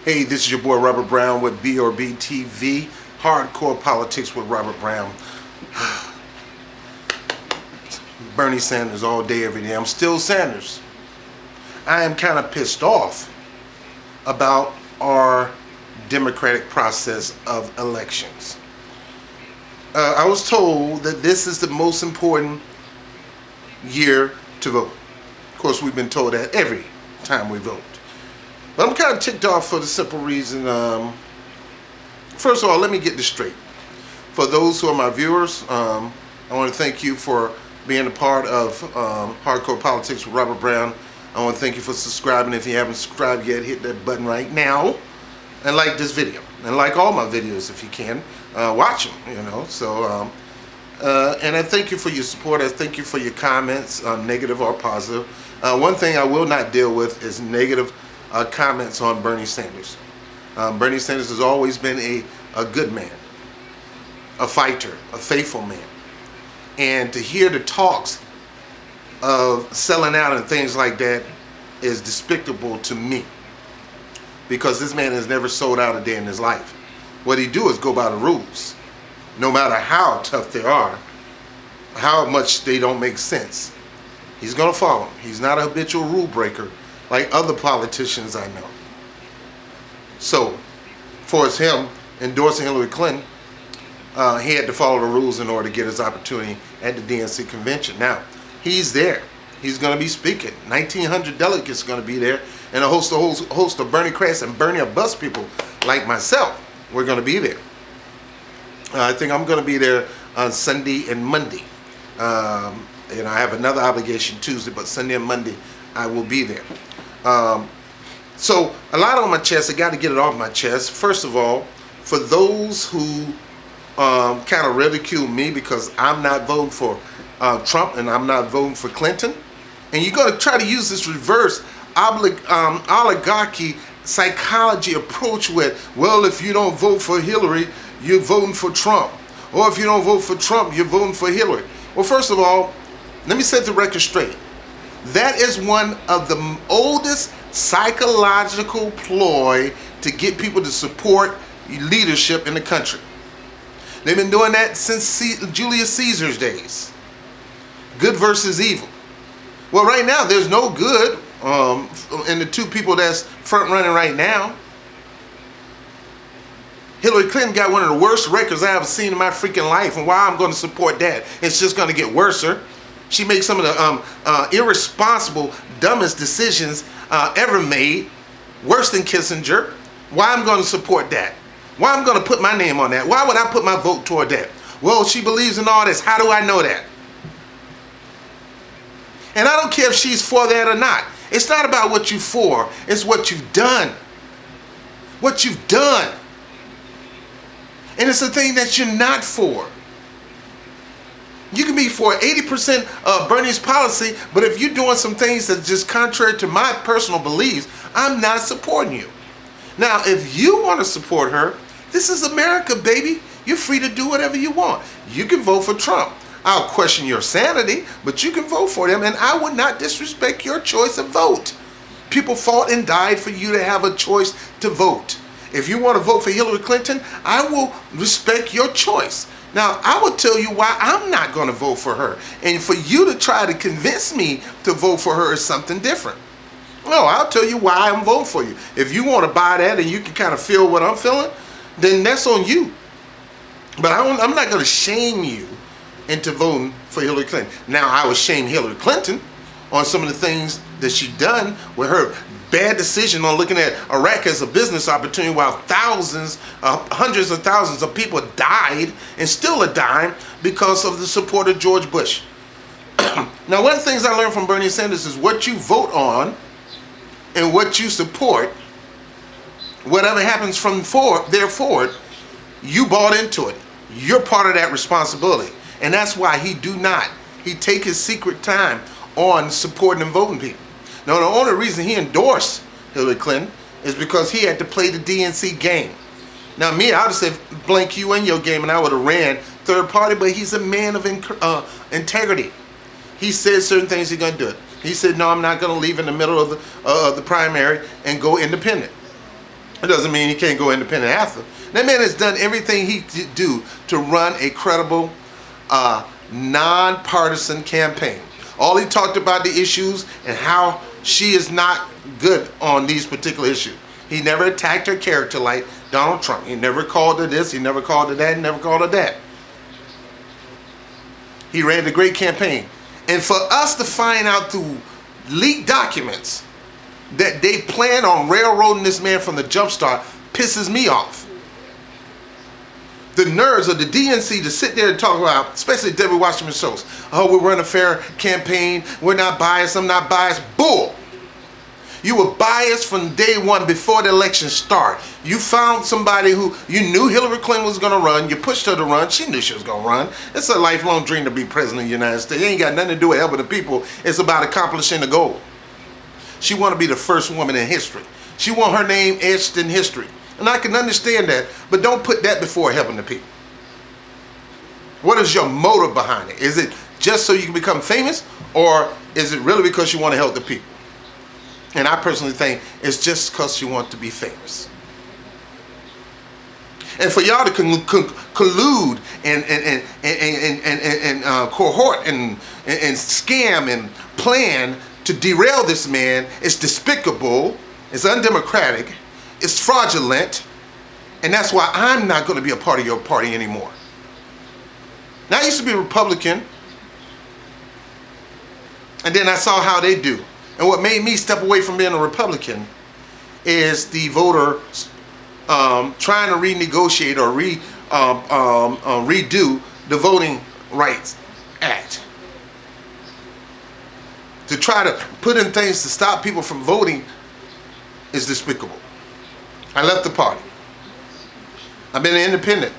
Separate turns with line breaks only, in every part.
Hey, this is your boy Robert Brown with B.R.B. TV, Hardcore Politics with Robert Brown. Bernie Sanders all day, every day. I'm still Sanders. I am kind of pissed off about our democratic process of elections. I was told that this is the most important year to vote. Of course, we've been told that every time we vote. But I'm kind of ticked off for the simple reason, first of all, let me get this straight. For those who are my viewers, I want to thank you for being a part of Hardcore Politics with Robert Brown. I want to thank you for subscribing. If you haven't subscribed yet, hit that button right now and like this video. And like all my videos if you can. Watch them, you know. So, and I thank you for your support. I thank you for your comments, negative or positive. One thing I will not deal with is negative comments on Bernie Sanders. Bernie Sanders has always been a good man, a fighter, a faithful man. And to hear the talks of selling out and things like that is despicable to me, because this man has never sold out a day in his life. What he do is go by the rules, no matter how tough they are, how much they don't make sense. He's going to follow them. He's not a habitual rule breaker like other politicians I know. So, for him endorsing Hillary Clinton, he had to follow the rules in order to get his opportunity at the DNC convention. Now, he's there. He's going to be speaking. 1,900 delegates are going to be there, and a host of Bernie Crass and Bernie or bust people like myself. We're going to be there. I think I'm going to be there on Sunday and Monday. And I have another obligation Tuesday, but Sunday and Monday I will be there. So a lot on my chest. I got to get it off my chest. First of all, for those who kind of ridicule me because I'm not voting for Trump and I'm not voting for Clinton, and you're going to try to use this reverse oligarchy psychology approach with, well, if you don't vote for Hillary, you're voting for Trump. Or if you don't vote for Trump, you're voting for Hillary. Well, first of all, let me set the record straight. That is one of the oldest psychological ploy to get people to support leadership in the country. They've been doing that since Julius Caesar's days. Good versus evil. Well, right now, there's no good in the two people that's front running right now. Hillary Clinton got one of the worst records I ever seen in my freaking life, and why I'm going to support that? It's just going to get worser. She makes some of the irresponsible, dumbest decisions ever made, worse than Kissinger. Why I'm going to support that? Why I'm going to put my name on that? Why would I put my vote toward that? Well, she believes in all this. How do I know that? And I don't care if she's for that or not. It's not about what you're for. It's what you've done. What you've done. And it's the thing that you're not for. You can be for 80% of Bernie's policy, but if you're doing some things that's just contrary to my personal beliefs, I'm not supporting you. Now, if you want to support her, this is America, baby. You're free to do whatever you want. You can vote for Trump. I'll question your sanity, but you can vote for them, and I would not disrespect your choice of vote. People fought and died for you to have a choice to vote. If you want to vote for Hillary Clinton, I will respect your choice. Now, I will tell you why I'm not going to vote for her. And for you to try to convince me to vote for her is something different. No, I'll tell you why I'm voting for you. If you want to buy that and you can kind of feel what I'm feeling, then that's on you. But I'm not going to shame you into voting for Hillary Clinton. Now, I would shame Hillary Clinton on some of the things that she done with her bad decision on looking at Iraq as a business opportunity while thousands, hundreds of thousands of people died and still are dying because of the support of George Bush. Now, one of the things I learned from Bernie Sanders is what you vote on and what you support, whatever happens from there forward, you bought into it. You're part of that responsibility. And that's why he take his secret time on supporting and voting people. Now, the only reason he endorsed Hillary Clinton is because he had to play the DNC game. Now, me, I would have said, blank you and your game, and I would have ran third party, but he's a man of integrity. He said certain things he's going to do it. He said, no, I'm not going to leave in the middle of the primary and go independent. It doesn't mean he can't go independent after. That man has done everything he could do to run a credible, non-partisan campaign. All he talked about the issues and how she is not good on these particular issues. He never attacked her character like Donald Trump. He never called her this, he never called her that, he never called her that. He ran a great campaign. And for us to find out through leaked documents that they plan on railroading this man from the jump start pisses me off. The nerves of the DNC to sit there and talk about, especially Debbie Wasserman Schultz, oh, we're running a fair campaign, we're not biased, I'm not biased. Bull! You were biased from day one before the election started. You found somebody who you knew Hillary Clinton was going to run. You pushed her to run. She knew she was going to run. It's a lifelong dream to be president of the United States. It ain't got nothing to do with helping the people. It's about accomplishing the goal. She want to be the first woman in history. She want her name etched in history. And I can understand that, but don't put that before helping the people. What is your motive behind it? Is it just so you can become famous, or is it really because you want to help the people? And I personally think it's just because you want to be famous. And for y'all to collude and cohort and scam and plan to derail this man is despicable, it's undemocratic, it's fraudulent, and that's why I'm not going to be a part of your party anymore. Now, I used to be a Republican, and then I saw how they do. And what made me step away from being a Republican is the voters trying to renegotiate or redo the Voting Rights Act. To try to put in things to stop people from voting is despicable. I left the party. I've been independent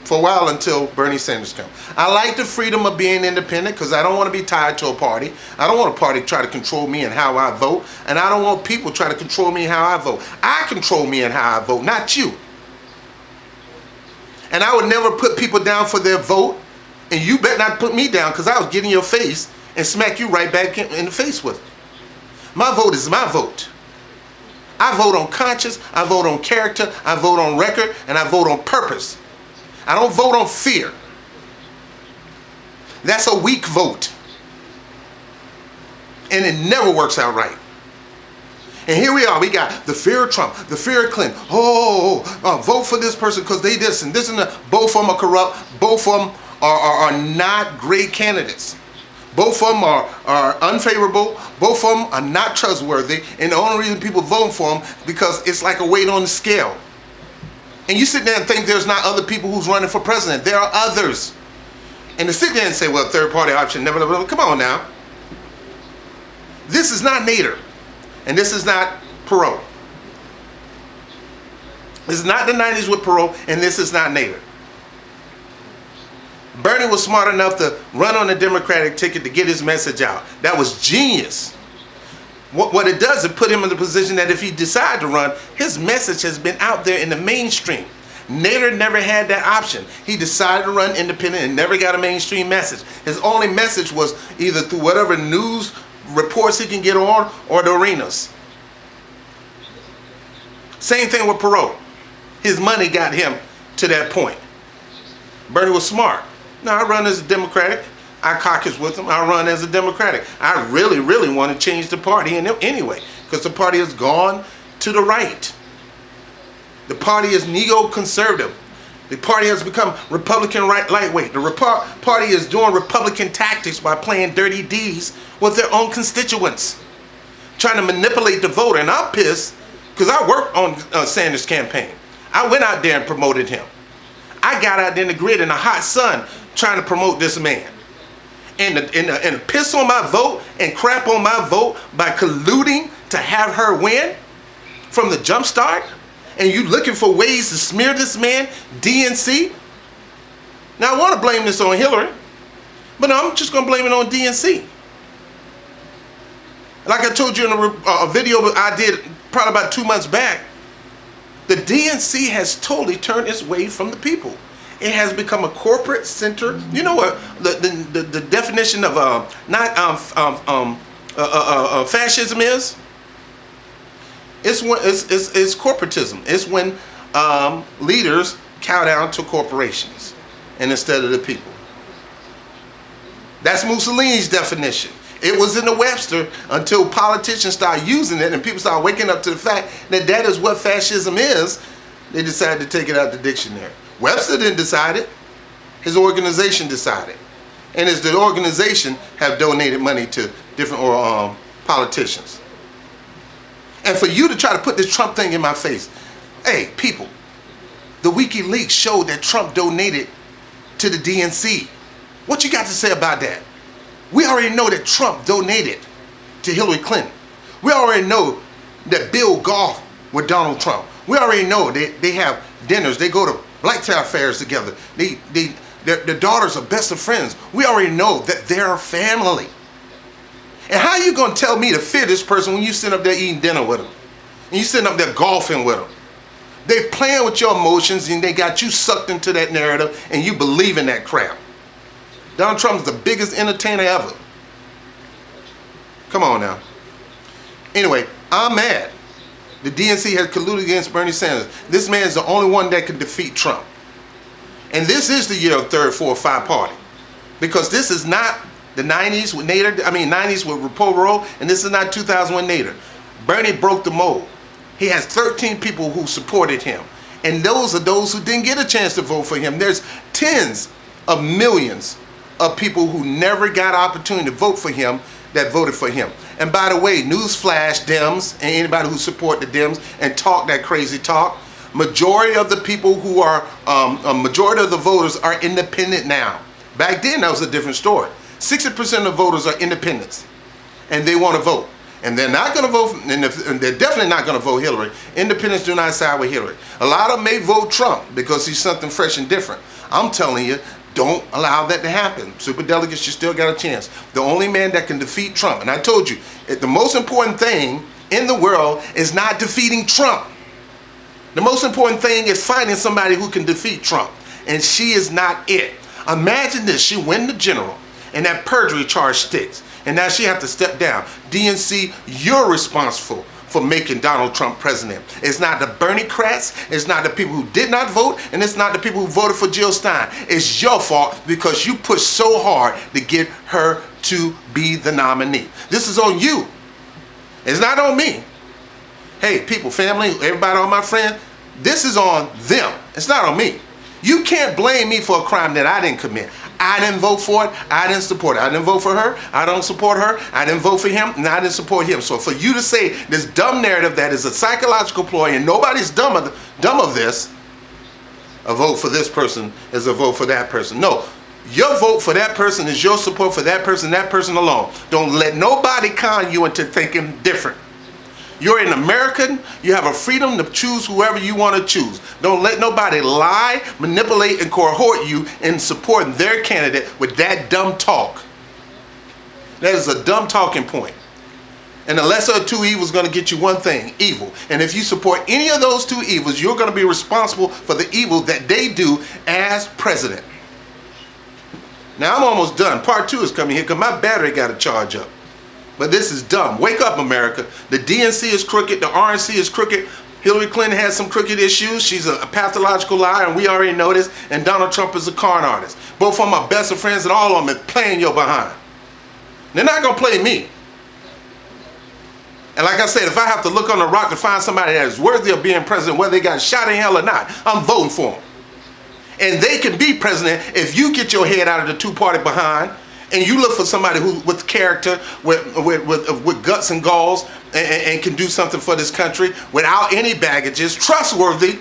for a while until Bernie Sanders comes. I like the freedom of being independent because I don't want to be tied to a party. I don't want a party to try to control me and how I vote. And I don't want people trying to control me and how I vote. I control me and how I vote, not you. And I would never put people down for their vote. And you better not put me down because I was get in your face and smack you right back in the face with it. My vote is my vote. I vote on conscience, I vote on character, I vote on record, and I vote on purpose. I don't vote on fear. That's a weak vote. And it never works out right. And here we are, we got the fear of Trump, the fear of Clinton. Vote for this person because they this and that. Both of them are corrupt. Both of them are not great candidates. Both of them are unfavorable. Both of them are not trustworthy. And the only reason people vote for them because it's like a weight on the scale. And you sit there and think there's not other people who's running for president. There are others. And to sit there and say, well, third party option, never, come on now. This is not Nader. And this is not Perot. This is not the 90s with Perot, and this is not Nader. Bernie was smart enough to run on the Democratic ticket to get his message out. That was genius. What it does, it put him in the position that if he decided to run, his message has been out there in the mainstream. Nader never had that option. He decided to run independent and never got a mainstream message. His only message was either through whatever news reports he can get on or the arenas. Same thing with Perot. His money got him to that point. Bernie was smart. Now, I run as a Democratic. I caucus with him. I run as a Democratic. I really, really want to change the party anyway, because the party has gone to the right. The party is neoconservative. The party has become Republican lightweight. The party is doing Republican tactics by playing dirty deeds with their own constituents, trying to manipulate the voter. And I'm pissed because I worked on Sanders' campaign. I went out there and promoted him. I got out there in the grid in the hot sun trying to promote this man. And piss on my vote and crap on my vote by colluding to have her win from the jump start? And you looking for ways to smear this man, DNC? Now, I want to blame this on Hillary, but I'm just going to blame it on DNC. Like I told you in a video I did probably about 2 months back, the DNC has totally turned its way from the people. It has become a corporate center. You know what the definition of fascism is? It's corporatism. It's when leaders cow down to corporations and instead of the people. That's Mussolini's definition. It was in the Webster until politicians started using it and people started waking up to the fact that that is what fascism is. They decided to take it out the dictionary. Webster didn't decide it. His organization decided. And as the organization have donated money to different politicians. And for you to try to put this Trump thing in my face, hey, people, the WikiLeaks showed that Trump donated to the DNC. What you got to say about that? We already know that Trump donated to Hillary Clinton. We already know that Bill golfed with Donald Trump. We already know that they have dinners. They go to black tie affairs together. Their daughters are best of friends. We already know that they're family. And how are you going to tell me to fear this person when you sit up there eating dinner with them? And you sitting up there golfing with them? They playing with your emotions and they got you sucked into that narrative and you believe in that crap. Donald Trump is the biggest entertainer ever. Come on now. Anyway, I'm mad. The DNC has colluded against Bernie Sanders. This man is the only one that can defeat Trump. And this is the year of third, fourth, five party. Because this is not the 90s with Nader, 90s with Rapoport, and this is not 2001 Nader. Bernie broke the mold. He has 13 people who supported him. And those are those who didn't get a chance to vote for him. There's tens of millions of people who never got an opportunity to vote for him that voted for him. And by the way, newsflash, Dems, and anybody who support the Dems and talk that crazy talk, majority of the people who are, a majority of the voters are independent now. Back then, that was a different story. 60% of voters are independents, and they want to vote. And they're not going to vote, and they're definitely not going to vote Hillary. Independents do not side with Hillary. A lot of them may vote Trump because he's something fresh and different. I'm telling you, don't allow that to happen. Superdelegates, you still got a chance. The only man that can defeat Trump, and I told you, the most important thing in the world is not defeating Trump. The most important thing is finding somebody who can defeat Trump. And she is not it. Imagine this, she win the general, and that perjury charge sticks. And now she have to step down. DNC, you're responsible for making Donald Trump president. It's not the Bernie-crats, it's not the people who did not vote, and it's not the people who voted for Jill Stein. It's your fault because you pushed so hard to get her to be the nominee. This is on you. It's not on me. Hey, people, family, everybody, all my friends, this is on them. It's not on me. You can't blame me for a crime that I didn't commit. I didn't vote for it. I didn't support it. I didn't vote for her. I don't support her. I didn't vote for him, and I didn't support him. So for you to say this dumb narrative that is a psychological ploy and nobody's dumb of this, a vote for this person is a vote for that person. No, your vote for that person is your support for that person alone. Don't let nobody con you into thinking different. You're an American. You have a freedom to choose whoever you want to choose. Don't let nobody lie, manipulate, and cohort you in supporting their candidate with that dumb talk. That is a dumb talking point. And the lesser of two evils is going to get you one thing, evil. And if you support any of those two evils, you're going to be responsible for the evil that they do as president. Now, I'm almost done. Part 2 is coming here because my battery got to charge up. But this is dumb. Wake up, America. The DNC is crooked. The RNC is crooked. Hillary Clinton has some crooked issues. She's a pathological liar, and we already know this. And Donald Trump is a con artist. Both of them are best of friends, and all of them are playing your behind. They're not going to play me. And like I said, if I have to look on the rock to find somebody that is worthy of being president, whether they got shot in hell or not, I'm voting for them. And they can be president if you get your head out of the two-party behind and you look for somebody who with character, with guts and galls, and can do something for this country without any baggages, trustworthy.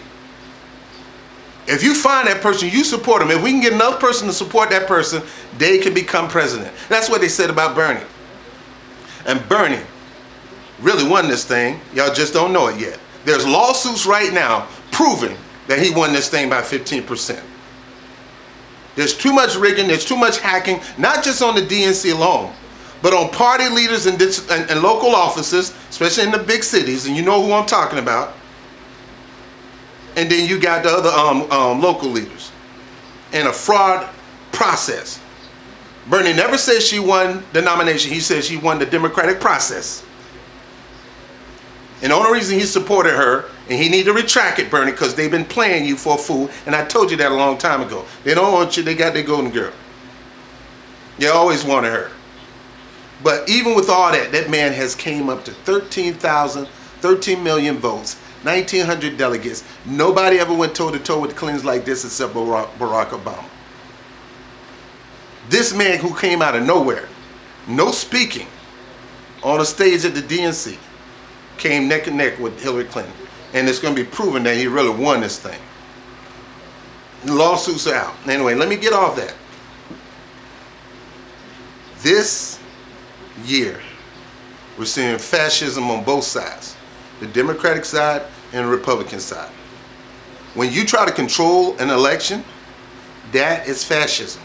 If you find that person, you support them. If we can get enough person to support that person, they can become president. That's what they said about Bernie. And Bernie really won this thing. Y'all just don't know it yet. There's lawsuits right now proving that he won this thing by 15%. There's too much rigging, there's too much hacking, not just on the DNC alone, but on party leaders and local offices, especially in the big cities, and you know who I'm talking about. And then you got the other local leaders. And a fraud process. Bernie never says she won the nomination. He says she won the democratic process. And the only reason he supported her, and he need to retract it, Bernie, because they've been playing you for a fool. And I told you that a long time ago. They don't want you. They got their golden girl. They always wanted her. But even with all that, that man has came up to 13 million votes, 1,900 delegates. Nobody ever went toe-to-toe with the Clintons like this except Barack Obama. This man who came out of nowhere, no speaking, on a stage at the DNC, came neck and neck with Hillary Clinton. And it's going to be proven that he really won this thing. The lawsuits are out. Anyway, let me get off that. This year, we're seeing fascism on both sides, the Democratic side and the Republican side. When you try to control an election, that is fascism.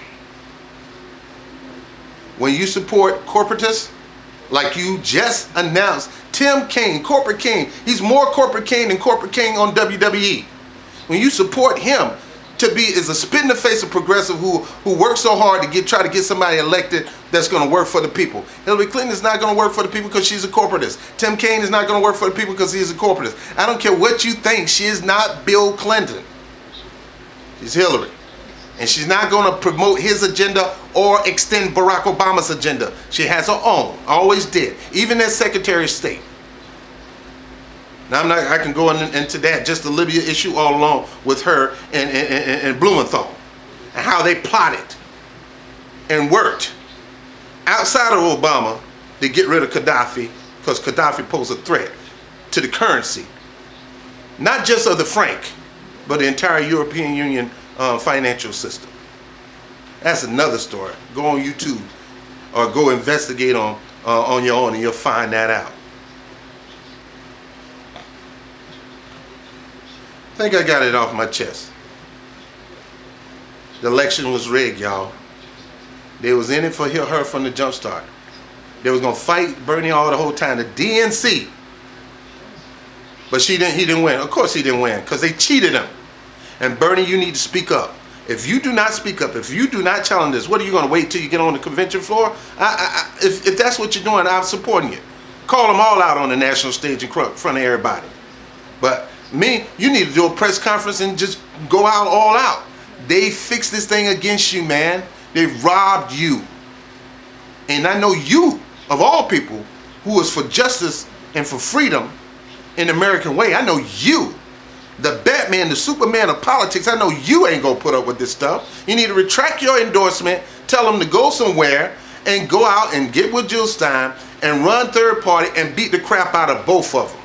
When you support corporatists, like you just announced, Tim Kaine, Corporate King, he's more Corporate King than Corporate King on WWE. When you support him to be is a spit in the face of progressive who works so hard to try to get somebody elected that's going to work for the people. Hillary Clinton is not going to work for the people because she's a corporatist. Tim Kaine is not going to work for the people because he's a corporatist. I don't care what you think. She is not Bill Clinton. She's Hillary. And she's not going to promote his agenda or extend Barack Obama's agenda. She has her own. Always did. Even as Secretary of State. Now I can go into that, just the Libya issue all along with her and Blumenthal. And how they plotted and worked outside of Obama to get rid of Gaddafi, because Gaddafi posed a threat to the currency. Not just of the franc, but the entire European Union financial system. That's another story. Go on YouTube or go investigate on your own and you'll find that out. I think I got it off my chest. The election was rigged, y'all. They was in it for her from the jump start. They was gonna fight Bernie all the whole time. The DNC. But he didn't win. Of course he didn't win, because they cheated him. And Bernie, you need to speak up. If you do not speak up, if you do not challenge this, what are you going to wait till you get on the convention floor? If that's what you're doing, I'm supporting you. Call them all out on the national stage in front of everybody. But me, you need to do a press conference and just go out all out. They fixed this thing against you, man. They robbed you. And I know you, of all people, who is for justice and for freedom in the American way. I know you. The Batman, the Superman of politics, I know you ain't gonna put up with this stuff. You need to retract your endorsement, tell them to go somewhere, and go out and get with Jill Stein and run third party and beat the crap out of both of them.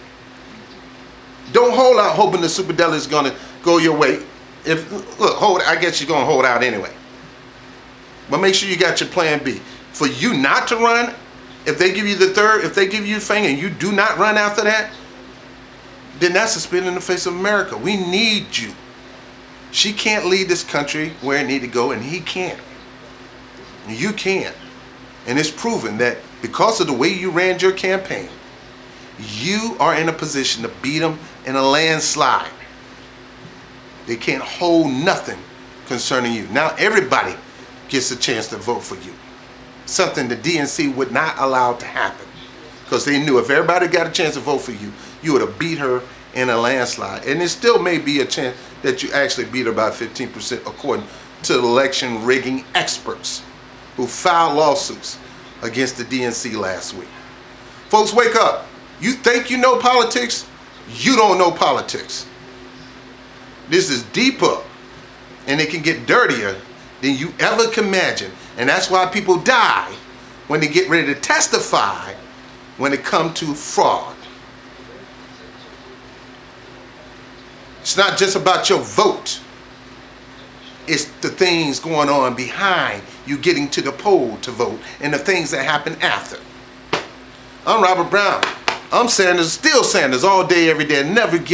Don't hold out hoping the Superdele is gonna go your way. I guess you're gonna hold out anyway. But make sure you got your plan B. For you not to run, if they give you the third, if they give you the thing and you do not run after that, then that's a spit in the face of America. We need you. She can't lead this country where it need to go, and he can't. You can. And it's proven that because of the way you ran your campaign, you are in a position to beat them in a landslide. They can't hold nothing concerning you. Now everybody gets a chance to vote for you. Something the DNC would not allow to happen. Because they knew if everybody got a chance to vote for you, you would have beat her in a landslide. And there still may be a chance that you actually beat her by 15% according to election rigging experts who filed lawsuits against the DNC last week. Folks, wake up. You think you know politics? You don't know politics. This is deeper, and it can get dirtier than you ever can imagine. And that's why people die when they get ready to testify when it comes to fraud. It's not just about your vote. It's the things going on behind you getting to the poll to vote and the things that happen after. I'm Robert Brown. I'm Sanders, still Sanders, all day, every day. Never give